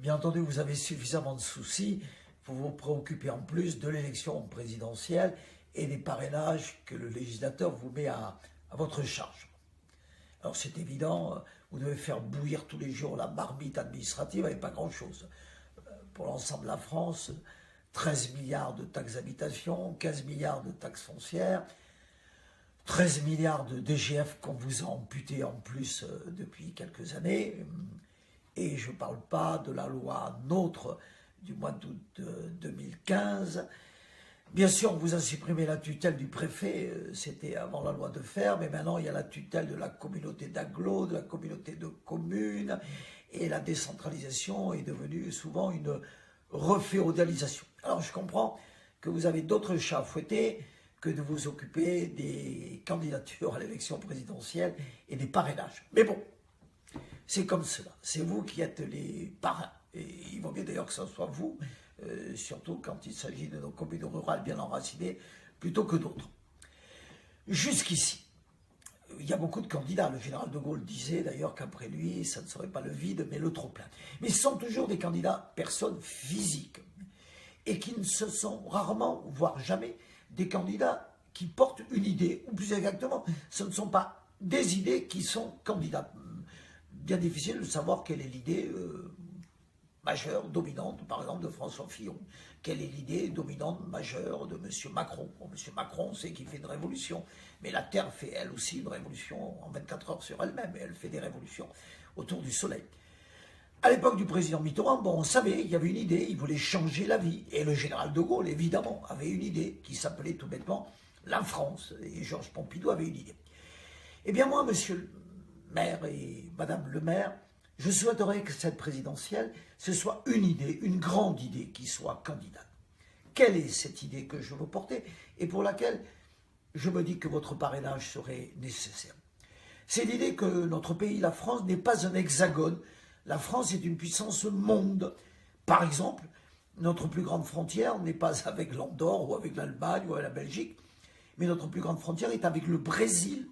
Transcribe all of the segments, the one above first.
bien entendu, vous avez suffisamment de soucis pour vous préoccuper en plus de l'élection présidentielle et des parrainages que le législateur vous met à votre charge. Alors c'est évident, vous devez faire bouillir tous les jours la marmite administrative avec pas grand-chose. Pour l'ensemble de la France, 13 milliards de taxes d'habitation, 15 milliards de taxes foncières, 13 milliards de DGF qu'on vous a amputé en plus depuis quelques années. Et je ne parle pas de la loi NOTRe du mois d'août 2015. Bien sûr, on vous a supprimé la tutelle du préfet, c'était avant la loi de fer, mais maintenant il y a la tutelle de la communauté d'agglo, de la communauté de communes, et la décentralisation est devenue souvent une reféodalisation. Alors je comprends que vous avez d'autres chats à fouetter que de vous occuper des candidatures à l'élection présidentielle et des parrainages. Mais bon, c'est comme cela, c'est vous qui êtes les parrains, et il vaut mieux d'ailleurs que ce soit vous, surtout quand il s'agit de nos communes rurales bien enracinées, plutôt que d'autres. Jusqu'ici, il y a beaucoup de candidats. Le général de Gaulle disait d'ailleurs qu'après lui, ça ne serait pas le vide, mais le trop-plein. Mais ce sont toujours des candidats personnes physiques, et qui ne se sont rarement, voire jamais, des candidats qui portent une idée, ou plus exactement, ce ne sont pas des idées qui sont candidats. Bien difficile de savoir quelle est l'idée majeure, dominante, par exemple, de François Fillon. Quelle est l'idée dominante, majeure de M. Macron? Bon, M. Macron, c'est qu'il fait une révolution, mais la Terre fait elle aussi une révolution en 24 heures sur elle-même, et elle fait des révolutions autour du Soleil. À l'époque du président Mitterrand, bon, on savait, il y avait une idée, il voulait changer la vie. Et le général de Gaulle, évidemment, avait une idée qui s'appelait tout bêtement la France. Et Georges Pompidou avait une idée. Eh bien moi, monsieur le maire et madame le maire, je souhaiterais que cette présidentielle, ce soit une idée, une grande idée qui soit candidate. Quelle est cette idée que je veux porter et pour laquelle je me dis que votre parrainage serait nécessaire? C'est l'idée que notre pays, la France, n'est pas un hexagone. La France est une puissance monde. Par exemple, notre plus grande frontière n'est pas avec l'Andorre ou avec l'Allemagne ou avec la Belgique, mais notre plus grande frontière est avec le Brésil,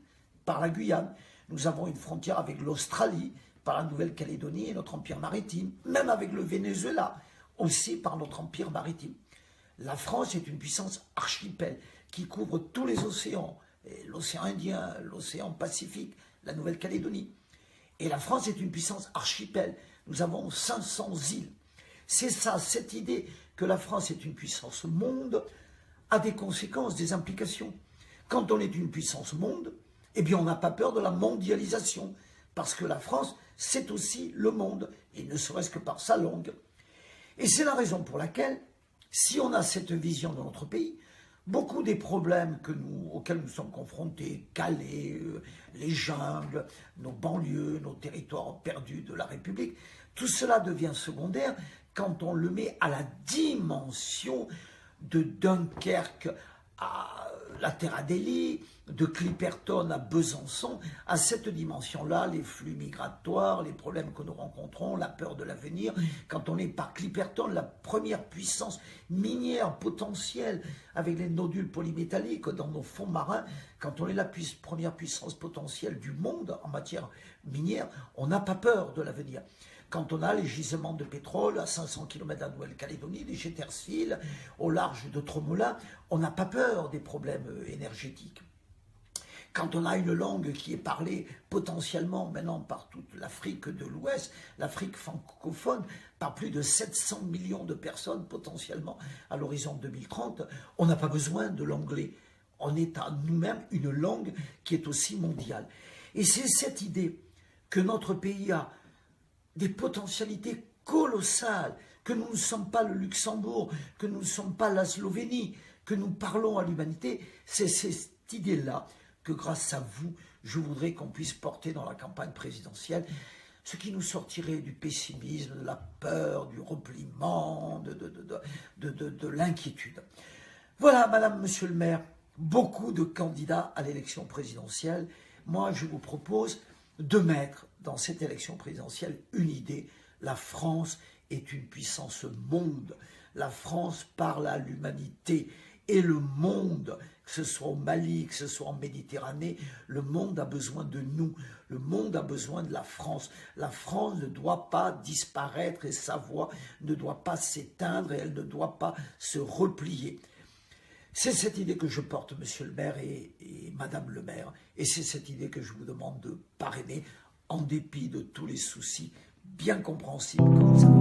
par la Guyane. Nous avons une frontière avec l'Australie, par la Nouvelle-Calédonie et notre empire maritime, même avec le Venezuela, aussi par notre empire maritime. La France est une puissance archipel qui couvre tous les océans, l'océan Indien, l'océan Pacifique, la Nouvelle-Calédonie. Et la France est une puissance archipel. Nous avons 500 îles. C'est ça, cette idée que la France est une puissance monde a des conséquences, des implications. Quand on est une puissance monde, eh bien on n'a pas peur de la mondialisation, parce que la France, c'est aussi le monde, et ne serait-ce que par sa langue. Et c'est la raison pour laquelle, si on a cette vision de notre pays, beaucoup des problèmes auxquels nous sommes confrontés, Calais, les jungles, nos banlieues, nos territoires perdus de la République, tout cela devient secondaire quand on le met à la dimension de Dunkerque à la Terre Adélie, de Clipperton à Besançon. À cette dimension-là, les flux migratoires, les problèmes que nous rencontrons, la peur de l'avenir, quand on est par Clipperton, la première puissance minière potentielle avec les nodules polymétalliques dans nos fonds marins, quand on est la première puissance potentielle du monde en matière minière, on n'a pas peur de l'avenir. Quand on a les gisements de pétrole à 500 km de la Nouvelle-Calédonie, des Chetersfield, au large de Tromolin, on n'a pas peur des problèmes énergétiques. Quand on a une langue qui est parlée potentiellement maintenant par toute l'Afrique de l'Ouest, l'Afrique francophone, par plus de 700 millions de personnes potentiellement à l'horizon 2030, on n'a pas besoin de l'anglais. On est à nous-mêmes une langue qui est aussi mondiale. Et c'est cette idée que notre pays a des potentialités colossales, que nous ne sommes pas le Luxembourg, que nous ne sommes pas la Slovénie, que nous parlons à l'humanité, c'est cette idée-là que grâce à vous, je voudrais qu'on puisse porter dans la campagne présidentielle, ce qui nous sortirait du pessimisme, de la peur, du repliement, de l'inquiétude. Voilà, madame, monsieur le maire, beaucoup de candidats à l'élection présidentielle. Moi, je vous propose de mettre dans cette élection présidentielle une idée. La France est une puissance monde. La France parle à l'humanité Et le monde, que ce soit au Mali, que ce soit en Méditerranée, le monde a besoin de nous. Le monde a besoin de la France. La France ne doit pas disparaître et sa voix ne doit pas s'éteindre et elle ne doit pas se replier. C'est cette idée que je porte, monsieur le maire et madame le maire. Et c'est cette idée que je vous demande de parrainer en dépit de tous les soucis bien compréhensibles que vous avez.